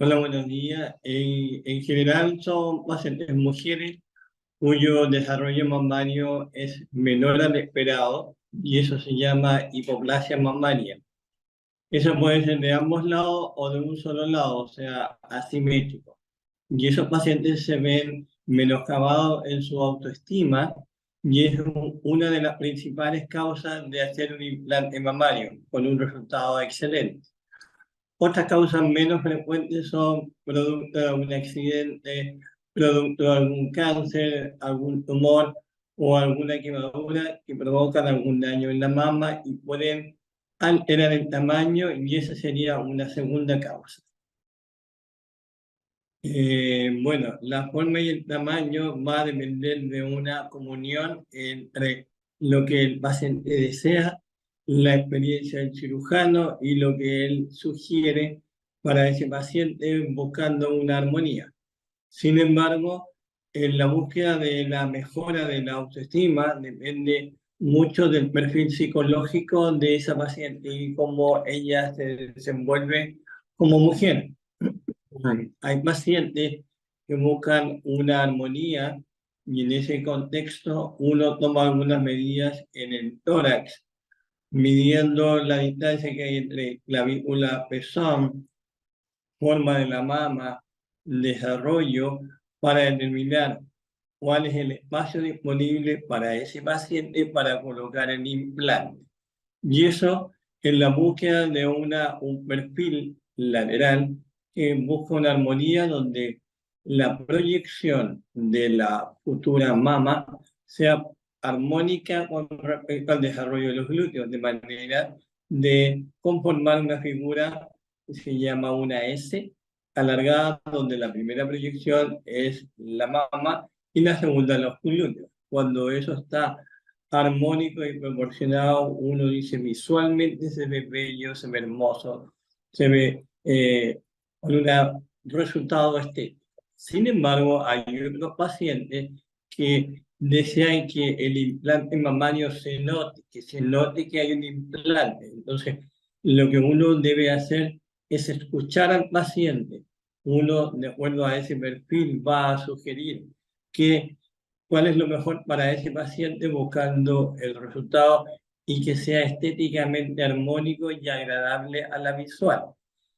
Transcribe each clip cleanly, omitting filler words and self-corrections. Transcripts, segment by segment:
Hola, buenos días. En general son pacientes mujeres cuyo desarrollo mamario es menor al esperado y eso se llama hipoplasia mamaria. Eso puede ser de ambos lados o de un solo lado, o sea, asimétrico. Y esos pacientes se ven menoscabados en su autoestima y es una de las principales causas de hacer un implante mamario con un resultado excelente. Otras causas menos frecuentes son producto de algún accidente, producto de algún cáncer, algún tumor o alguna quemadura que provocan algún daño en la mama y pueden alterar el tamaño y esa sería una segunda causa. Bueno, la forma y el tamaño va a depender de una comunión entre lo que el paciente desea, la experiencia del cirujano y lo que él sugiere para ese paciente buscando una armonía. Sin embargo, en la búsqueda de la mejora de la autoestima depende mucho del perfil psicológico de esa paciente y cómo ella se desenvuelve como mujer. Hay pacientes que buscan una armonía y en ese contexto uno toma algunas medidas en el tórax, midiendo la distancia que hay entre clavícula, pezón, forma de la mama, desarrollo, para determinar cuál es el espacio disponible para ese paciente para colocar el implante. Y eso en la búsqueda de un perfil lateral que busca una armonía donde la proyección de la futura mama sea armónica con respecto al desarrollo de los glúteos, de manera de conformar una figura que se llama una S alargada, donde la primera proyección es la mama y la segunda los glúteos. Cuando eso está armónico y proporcionado, uno dice visualmente se ve bello, se ve hermoso, se ve con un resultado estético. Sin embargo, hay otros pacientes que desean que el implante mamario se note, que se note que hay un implante. Entonces, lo que uno debe hacer es escuchar al paciente. Uno, de acuerdo a ese perfil, va a sugerir que cuál es lo mejor para ese paciente buscando el resultado y que sea estéticamente armónico y agradable a la visual.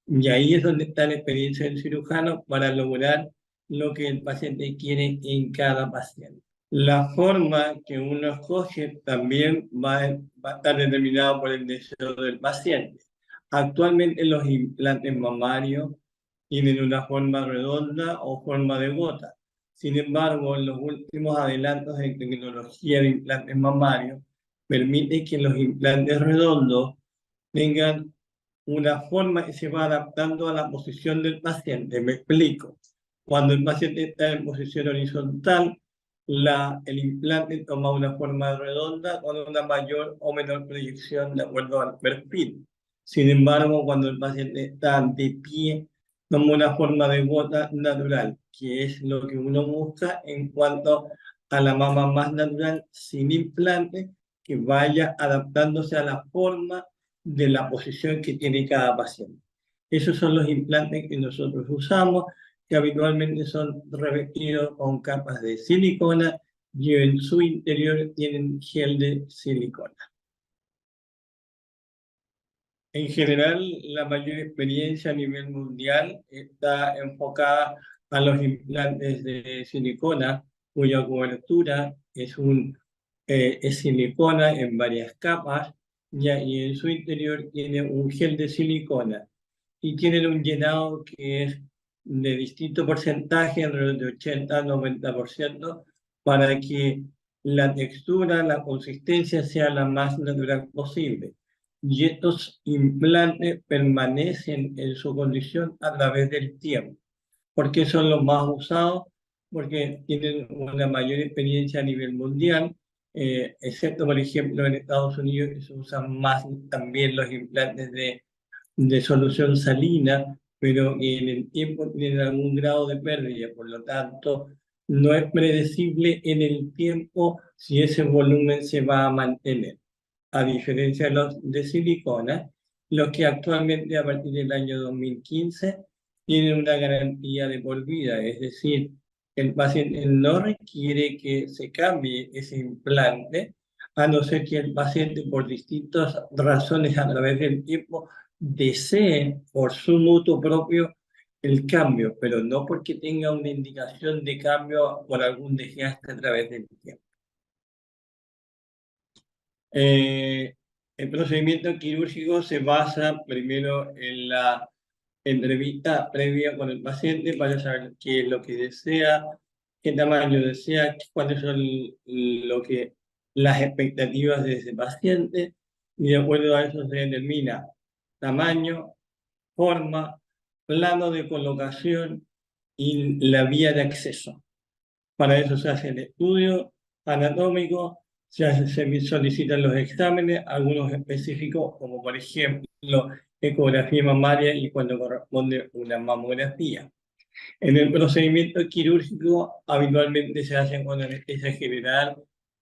Y ahí es donde está la experiencia del cirujano para lograr lo que el paciente quiere en cada paciente. La forma que uno escoge también va a estar determinado por el deseo del paciente. Actualmente los implantes mamarios tienen una forma redonda o forma de gota. Sin embargo, los últimos adelantos en tecnología de implantes mamarios permiten que los implantes redondos tengan una forma que se va adaptando a la posición del paciente. Me explico. Cuando el paciente está en posición horizontal, el implante toma una forma redonda con una mayor o menor proyección de acuerdo al perfil. Sin embargo, cuando el paciente está de pie, toma una forma de gota natural, que es lo que uno busca en cuanto a la mama más natural, sin implante, que vaya adaptándose a la forma de la posición que tiene cada paciente. Esos son los implantes que nosotros usamos, que habitualmente son revestidos con capas de silicona y en su interior tienen gel de silicona. En general, la mayor experiencia a nivel mundial está enfocada a los implantes de silicona, cuya cobertura es silicona en varias capas y en su interior tiene un gel de silicona y tienen un llenado que es de distinto porcentaje, alrededor de 80 al 90%, para que la textura, la consistencia sea la más natural posible. Y estos implantes permanecen en su condición a través del tiempo. ¿Por qué son los más usados? Porque tienen una mayor experiencia a nivel mundial, excepto, por ejemplo, en Estados Unidos, que se usan más también los implantes de solución salina, pero en el tiempo tienen algún grado de pérdida, por lo tanto, no es predecible en el tiempo si ese volumen se va a mantener. A diferencia de los de silicona, los que actualmente a partir del año 2015 tienen una garantía de por vida, es decir, el paciente no requiere que se cambie ese implante, a no ser que el paciente por distintas razones a través del tiempo desee por su mutuo propio el cambio, pero no porque tenga una indicación de cambio por algún desgaste a través del tiempo. El procedimiento quirúrgico se basa primero en la entrevista previa con el paciente para saber qué es lo que desea, qué tamaño desea, cuáles son las expectativas de ese paciente, y de acuerdo a eso se determina tamaño, forma, plano de colocación y la vía de acceso. Para eso se hace el estudio anatómico, se solicitan los exámenes, algunos específicos, como por ejemplo ecografía mamaria y cuando corresponde una mamografía. En el procedimiento quirúrgico habitualmente se hace con anestesia general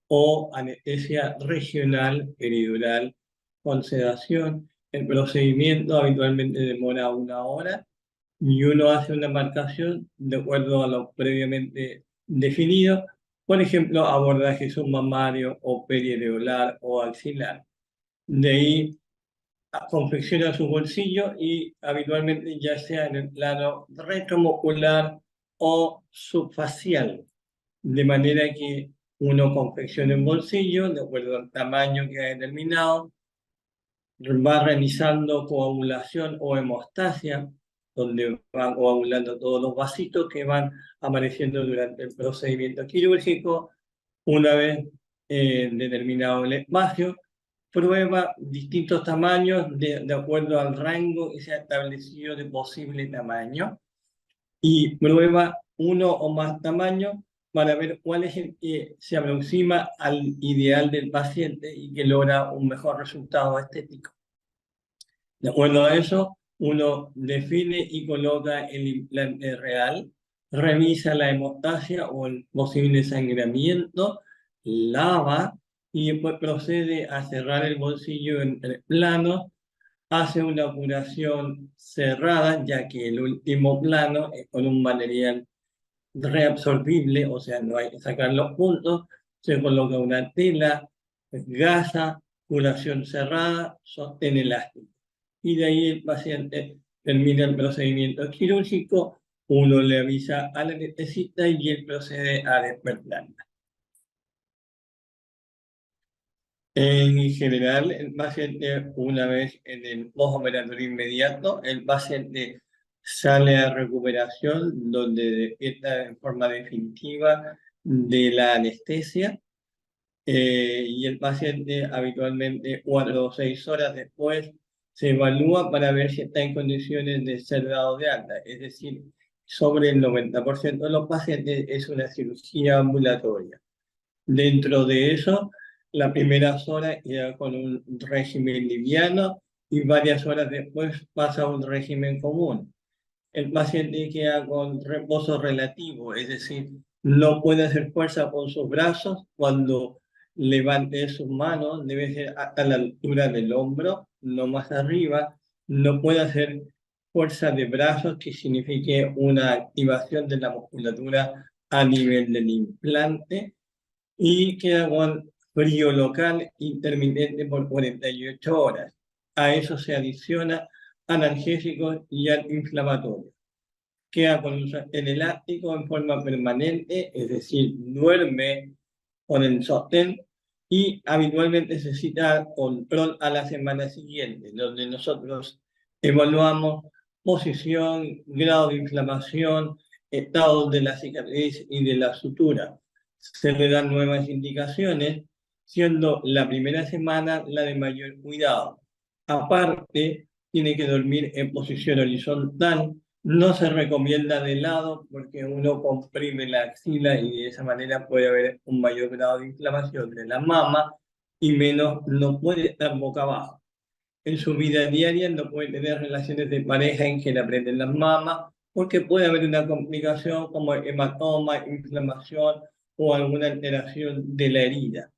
o anestesia regional peridural con sedación. El procedimiento habitualmente demora 1 hora y uno hace una marcación de acuerdo a lo previamente definido, por ejemplo, abordaje submamario o periareolar o axilar. De ahí confecciona su bolsillo y habitualmente ya sea en el plano retromuscular o subfacial, de manera que uno confecciona un bolsillo de acuerdo al tamaño que ha determinado, va realizando coagulación o hemostasia, donde van coagulando todos los vasitos que van apareciendo durante el procedimiento quirúrgico. Una vez determinado el espacio, prueba distintos tamaños de acuerdo al rango que se ha establecido de posible tamaño y prueba uno o más tamaños para ver cuál es el que se aproxima al ideal del paciente y que logra un mejor resultado estético. De acuerdo a eso, uno define y coloca el implante real, revisa la hemostasia o el posible sangramiento, lava y después procede a cerrar el bolsillo en 3 planos, hace una curación cerrada, ya que el último plano es con un material reabsorbible, o sea, no hay que sacar los puntos, se coloca una tela, gasa, curación cerrada, sostén elástico. Y de ahí el paciente termina el procedimiento quirúrgico, uno le avisa al anestesista y él procede a despertarla. En general, el paciente, una vez en el postoperatorio inmediato, el paciente sale a recuperación, donde despierta en forma definitiva de la anestesia, y el paciente habitualmente 4 o 6 horas después se evalúa para ver si está en condiciones de ser dado de alta. Es decir, sobre el 90% de los pacientes es una cirugía ambulatoria. Dentro de eso, las primeras horas queda con un régimen liviano y varias horas después pasa a un régimen común. El paciente queda con reposo relativo, es decir, no puede hacer fuerza con sus brazos. Cuando levante sus manos, debe ser hasta la altura del hombro, no más arriba. No puede hacer fuerza de brazos, que signifique una activación de la musculatura a nivel del implante, y queda con frío local intermitente por 48 horas. A eso se adiciona analgésicos y antiinflamatorios. Queda con un sostén elástico en forma permanente, es decir, duerme con el sostén, y habitualmente necesita control a la semana siguiente, donde nosotros evaluamos posición, grado de inflamación, estado de la cicatriz y de la sutura. Se le dan nuevas indicaciones, siendo la primera semana la de mayor cuidado. Aparte, tiene que dormir en posición horizontal, no se recomienda de lado porque uno comprime la axila y de esa manera puede haber un mayor grado de inflamación de la mama, y menos no puede estar boca abajo. En su vida diaria no puede tener relaciones de pareja en que le aprieten las mamas, porque puede haber una complicación como hematoma, inflamación o alguna alteración de la herida.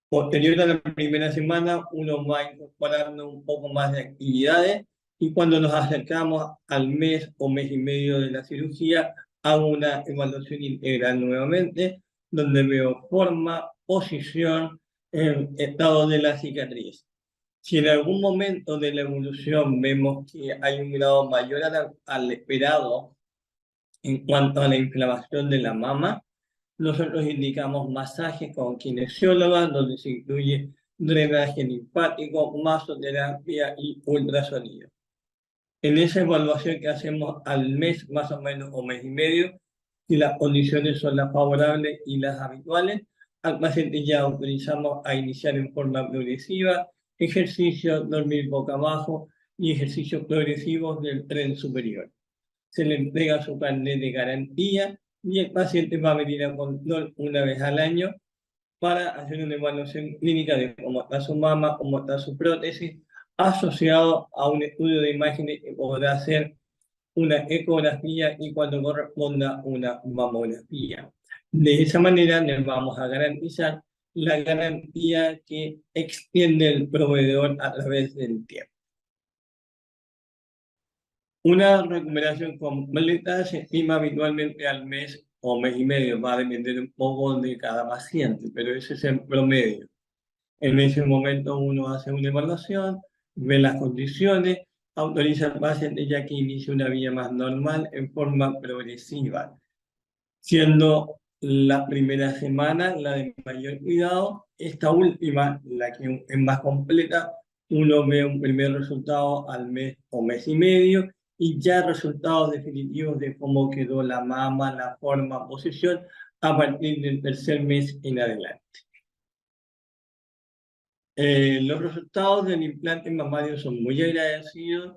Posterior a la primera semana, uno va incorporando un poco más de actividades, y cuando nos acercamos al mes o mes y medio de la cirugía, hago una evaluación integral nuevamente, donde veo forma, posición, estado de la cicatriz. Si en algún momento de la evolución vemos que hay un grado mayor al esperado en cuanto a la inflamación de la mama, nosotros indicamos masajes con kinesióloga, donde se incluye drenaje linfático, masoterapia y ultrasonido. En esa evaluación que hacemos al mes más o menos o mes y medio, si las condiciones son las favorables y las habituales, al paciente ya autorizamos a iniciar en forma progresiva ejercicios, dormir boca abajo y ejercicios progresivos del tren superior. Se le entrega su carnet de garantía y el paciente va a venir a control una vez al año para hacer una evaluación clínica de cómo está su mama, cómo está su prótesis, asociado a un estudio de imágenes que podrá hacer una ecografía y cuando corresponda una mamografía. De esa manera les vamos a garantizar la garantía que extiende el proveedor a través del tiempo. Una recuperación completa se estima habitualmente al mes o mes y medio, va a depender un poco de cada paciente, pero ese es el promedio. En ese momento uno hace una evaluación, ve las condiciones, autoriza al paciente ya que inicia una vía más normal en forma progresiva, siendo la primera semana la de mayor cuidado, esta última, la que es más completa, uno ve un primer resultado al mes o mes y medio y ya resultados definitivos de cómo quedó la mama, la forma, posición a partir del tercer mes en adelante. Los resultados del implante mamario son muy agradecidos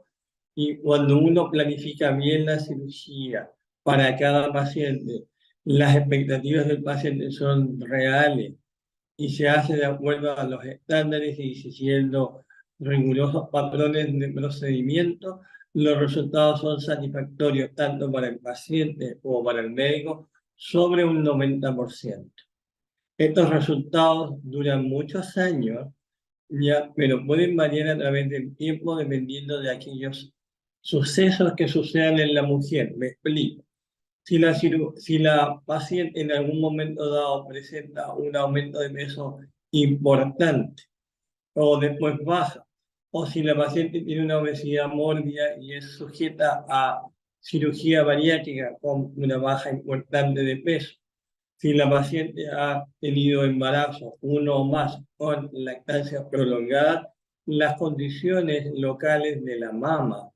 y cuando uno planifica bien la cirugía para cada paciente, las expectativas del paciente son reales y se hace de acuerdo a los estándares y siguiendo rigurosos patrones de procedimiento, los resultados son satisfactorios tanto para el paciente como para el médico, sobre un 90%. Estos resultados duran muchos años ya, pero pueden variar a través del tiempo dependiendo de aquellos sucesos que sucedan en la mujer. Me explico. Si la paciente en algún momento dado presenta un aumento de peso importante o después baja, o si la paciente tiene una obesidad mórbida y es sujeta a cirugía bariátrica con una baja importante de peso, si la paciente ha tenido embarazo, uno o más, con lactancia prolongada, las condiciones locales de la mama,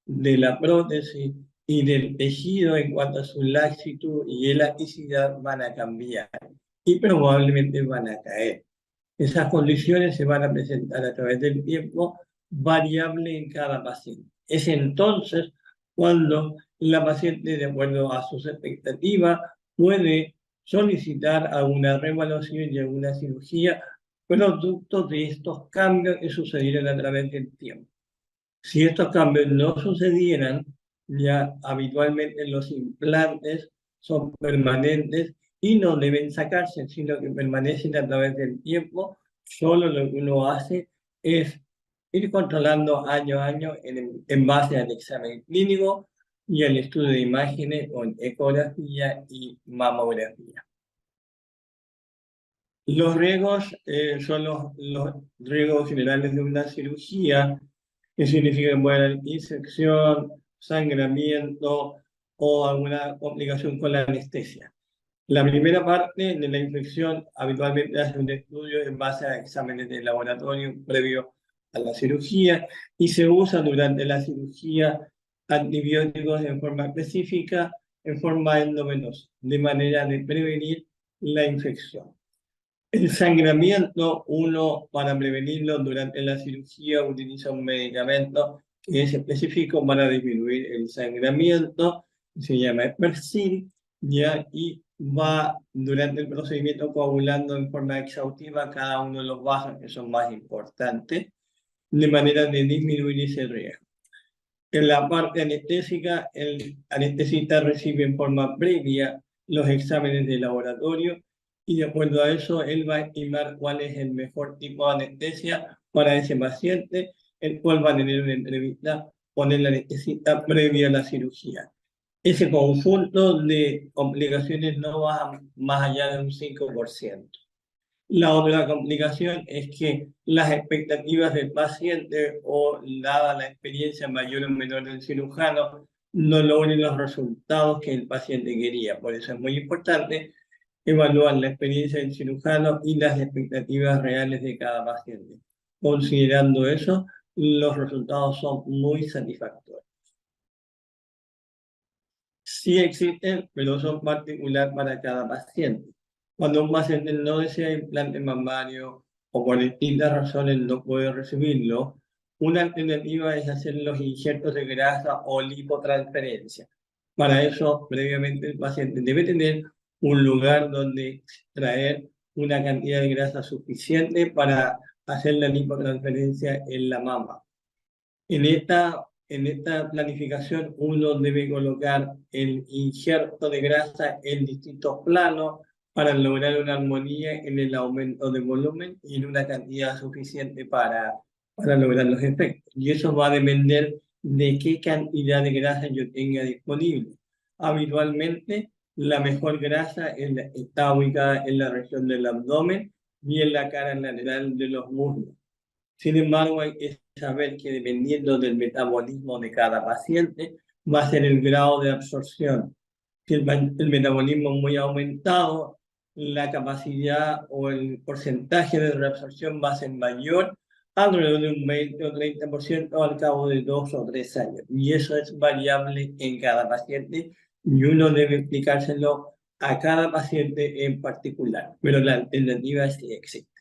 de la prótesis y del tejido en cuanto a su laxitud y elasticidad van a cambiar y probablemente van a caer. Esas condiciones se van a presentar a través del tiempo variable en cada paciente. Es entonces cuando la paciente, de acuerdo a sus expectativas, puede solicitar alguna reevaluación y alguna cirugía producto de estos cambios que sucedieron a través del tiempo. Si estos cambios no sucedieran, ya habitualmente los implantes son permanentes y no deben sacarse, sino que permanecen a través del tiempo. Solo lo que uno hace es ir controlando año a año en base al examen clínico y al estudio de imágenes con ecografía y mamografía. Los riesgos son los riesgos generales de una cirugía, que significa que puede haber infección, sangramiento o alguna complicación con la anestesia. La primera parte de la infección habitualmente hace un estudio en base a exámenes de laboratorio previo a la cirugía y se usa durante la cirugía antibióticos en forma específica, en forma endovenosa, de manera de prevenir la infección. El sangramiento, uno para prevenirlo durante la cirugía utiliza un medicamento que es específico para disminuir el sangramiento, se llama Persil, ya, y va durante el procedimiento coagulando en forma exhaustiva cada uno de los vasos que son más importantes, de manera de disminuir ese riesgo. En la parte anestésica, el anestesista recibe en forma previa los exámenes de laboratorio y de acuerdo a eso, él va a estimar cuál es el mejor tipo de anestesia para ese paciente, el cual va a tener una entrevista poner la anestesia previa a la cirugía. Ese conjunto de complicaciones no va más allá de un 5%. La otra complicación es que las expectativas del paciente o dada la experiencia mayor o menor del cirujano no logren los resultados que el paciente quería. Por eso es muy importante evaluar la experiencia del cirujano y las expectativas reales de cada paciente. Considerando eso, los resultados son muy satisfactorios. Sí existen, pero son particulares para cada paciente. Cuando un paciente no desea implante mamario o por distintas razones no puede recibirlo, una alternativa es hacer los injertos de grasa o lipotransferencia. Para eso, previamente el paciente debe tener un lugar donde extraer una cantidad de grasa suficiente para hacer la lipotransferencia en la mama. En esta planificación uno debe colocar el injerto de grasa en distintos planos para lograr una armonía en el aumento de volumen y en una cantidad suficiente para lograr los efectos. Y eso va a depender de qué cantidad de grasa yo tenga disponible. Habitualmente, la mejor grasa está ubicada en la región del abdomen y en la cara lateral de los muslos. Sin embargo, hay que saber que dependiendo del metabolismo de cada paciente, va a ser el grado de absorción. Si el metabolismo es muy aumentado, la capacidad o el porcentaje de reabsorción va a ser mayor, alrededor de un 20 o 30% al cabo de 2 o 3 años. Y eso es variable en cada paciente y uno debe explicárselo a cada paciente en particular. Pero la alternativa sí existe.